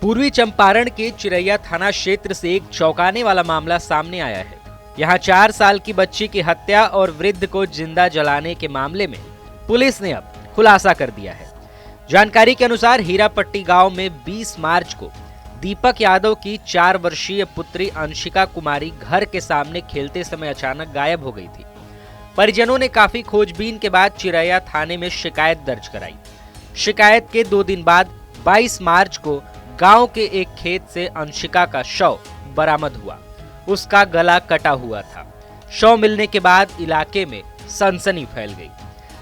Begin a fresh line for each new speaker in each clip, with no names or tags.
पूर्वी चंपारण के चिरैया थाना क्षेत्र से एक चौंकाने वाला मामला सामने आया है। यहाँ 4 साल की बच्ची की हत्या और वृद्ध को जिंदा जलाने के मामले में पुलिस ने अब खुलासा कर दिया है। जानकारी के अनुसार हीरापट्टी गांव में 20 मार्च को दीपक यादव की 4 वर्षीय पुत्री अंशिका कुमारी घर के सामने खेलते समय अचानक गायब हो गई थी। परिजनों ने काफी खोजबीन के बाद चिरैया थाने में शिकायत दर्ज कराई। शिकायत के 2 दिन बाद 22 मार्च को गांव के एक खेत से अंशिका का शव बरामद हुआ। उसका गला कटा हुआ था। शव मिलने के बाद इलाके में सनसनी फैल गई।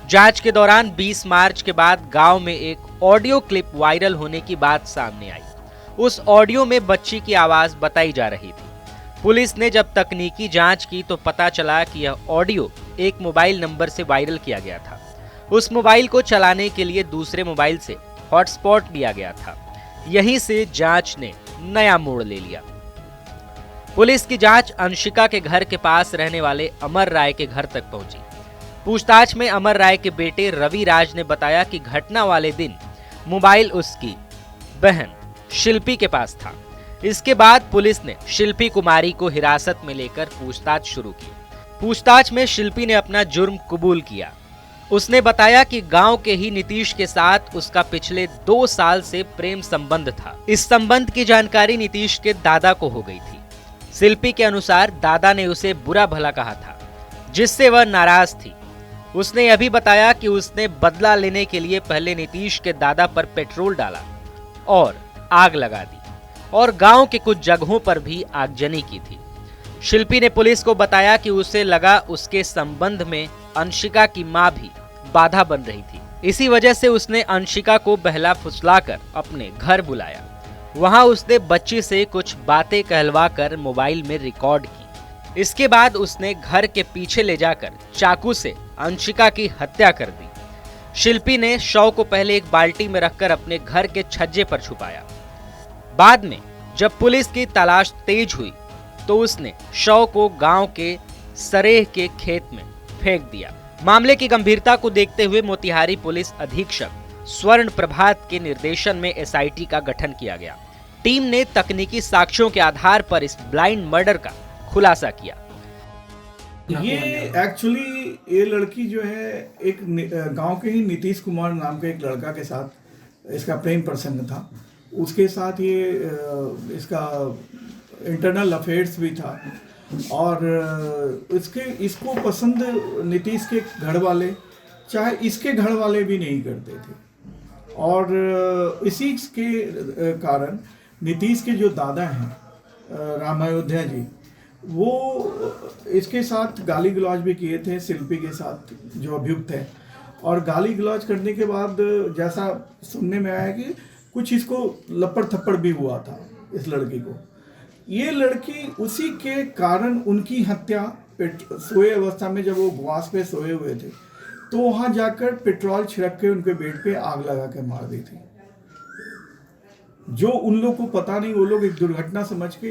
जांच के दौरान 20 मार्च के बाद गांव में एक ऑडियो क्लिप वायरल होने की बात सामने आई। उस ऑडियो में बच्ची की आवाज बताई जा रही थी। पुलिस ने जब तकनीकी जांच की तो पता चला कि यह ऑडियो एक मोबाइल नंबर से वायरल किया गया था। उस मोबाइल को चलाने के लिए दूसरे मोबाइल से हॉटस्पॉट लिया गया था। यहीं से जांच ने नया मोड़ ले लिया। पुलिस की जांच अंशिका के घर के पास रहने वाले अमर राय के घर तक पहुंची। पूछताछ में अमर राय के बेटे रवि राज ने बताया कि घटना वाले दिन मोबाइल उसकी बहन शिल्पी के पास था। इसके बाद पुलिस ने शिल्पी कुमारी को हिरासत में लेकर पूछताछ शुरू की। पूछताछ में शिल्पी ने अपना जुर्म कबूल किया। उसने बताया कि गांव के ही नीतीश के साथ उसका पिछले 2 साल से प्रेम संबंध था। इस संबंध की जानकारी नीतीश के दादा को हो गई थी। शिल्पी के अनुसार दादा ने उसे बुरा भला कहा था, जिससे वह नाराज थी। उसने यह भी बताया कि उसने बदला लेने के लिए पहले नीतीश के दादा पर पेट्रोल डाला और आग लगा दी और गांव के कुछ जगहों पर भी आगजनी की थी। शिल्पी ने पुलिस को बताया कि उसे लगा उसके संबंध में अंशिका की मां भी बाधा बन रही थी। इसी वजह से उसने अंशिका को बहला फुसलाकर अपने घर बुलाया। वहां उसने बच्ची से कुछ बातें कहलवाकर मोबाइल में रिकॉर्ड की। इसके बाद उसने घर के पीछे ले जाकर चाकू से अंशिका की हत्या कर दी। शिल्पी ने शव को पहले एक बाल्टी में रखकर अपने घर के छज्जे पर छुपाया। बाद में जब पुलिस की तलाश तेज हुई तो उसने शव को गांव के सरेह के खेत में फेंक दिया। मामले की गंभीरता को देखते हुए मोतिहारी पुलिस अधीक्षक स्वर्ण प्रभात के निर्देशन में एसआईटी का गठन किया गया। टीम ने तकनीकी साक्ष्यों के आधार पर इस ब्लाइंड मर्डर का खुलासा किया।
ये एक्चुअली ये लड़की जो है एक गांव के ही नीतीश कुमार नाम के एक लड़का के साथ इसका प्रेम प्रसंग था। उसके साथ ये इसका इंटरनल अफेयर्स भी था और इसको पसंद नीतीश के घर वाले चाहे इसके घर वाले भी नहीं करते थे। और इसी के कारण नीतीश के जो दादा हैं राम अयोध्या जी, वो इसके साथ गाली गलौज भी किए थे शिल्पी के साथ जो अभियुक्त है। और गाली गलौज करने के बाद जैसा सुनने में आया कि कुछ इसको लपड़ थप्पड़ भी हुआ था इस लड़की को। ये लड़की उसी के कारण उनकी हत्या सोए अवस्था में जब वो उपवास पे सोए हुए थे तो वहां जाकर पेट्रोल छिड़क के उनके बेड पे आग लगा के मार दी थी। जो उन लोग को पता नहीं, वो लोग एक दुर्घटना समझ के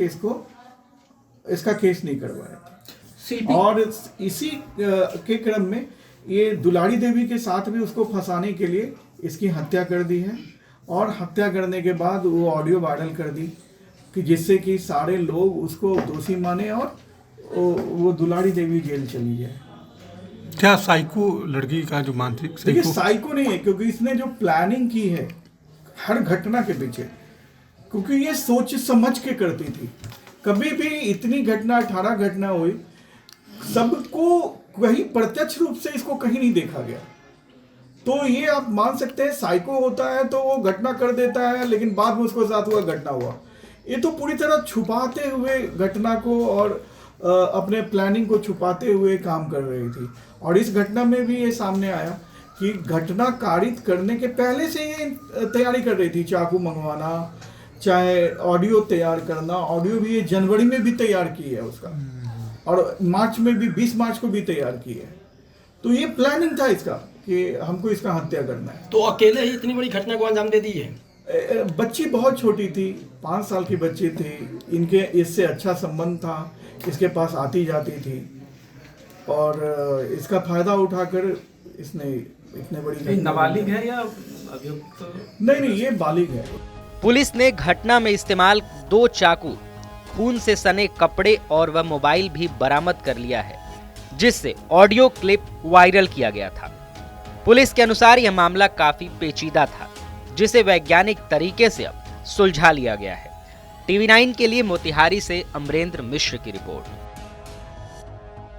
इसका केस नहीं करवाया था। और इसी के क्रम में ये दुलारी देवी के साथ भी उसको फंसाने के लिए इसकी हत्या कर दी है। और हत्या करने के बाद वो ऑडियो वायरल कर दी कि जिससे कि सारे लोग उसको दोषी माने और वो दुलारी देवी जेल चली जाए।
क्या साइको लड़की का जो मानसिक
देखिए साइको नहीं है, क्योंकि इसने जो प्लानिंग की है हर घटना के पीछे, क्योंकि ये सोच समझ के करती थी। कभी भी इतनी घटना 18 घटना हुई, सबको कहीं प्रत्यक्ष रूप से इसको कहीं नहीं देखा गया। तो ये आप मान सकते हैं साइको होता है तो वो घटना कर देता है लेकिन बाद में उसके साथ हुआ घटना हुआ। ये तो पूरी तरह छुपाते हुए घटना को और अपने प्लानिंग को छुपाते हुए काम कर रही थी। और इस घटना में भी ये सामने आया कि घटना कारित करने के पहले से ये तैयारी कर रही थी। चाकू मंगवाना, चाहे ऑडियो तैयार करना, ऑडियो भी ये जनवरी में भी तैयार की है उसका, और मार्च में भी 20 मार्च को भी तैयार की है। तो ये प्लानिंग था इसका कि हमको इसका हत्या करना है।
तो अकेले ही इतनी बड़ी घटना को अंजाम दे दी है।
बच्ची बहुत छोटी थी, 5 साल की बच्ची थी। इनके इससे अच्छा संबंध था, इसके पास आती जाती थी और इसका फायदा उठाकर इसने इतने बड़ी।
नाबालिग है या अभियुक्त?
नहीं, ये बालिग है।
पुलिस ने घटना में इस्तेमाल 2 चाकू, खून से सने कपड़े और वह मोबाइल भी बरामद कर लिया है, जिससे ऑडियो क्लिप वायरल किया गया था। पुलिस के अनुसार यह मामला काफी पेचीदा था, जिसे वैज्ञानिक तरीके से अब सुलझा लिया गया है। टीवी 9 के लिए मोतिहारी से अमरेंद्र मिश्र की रिपोर्ट।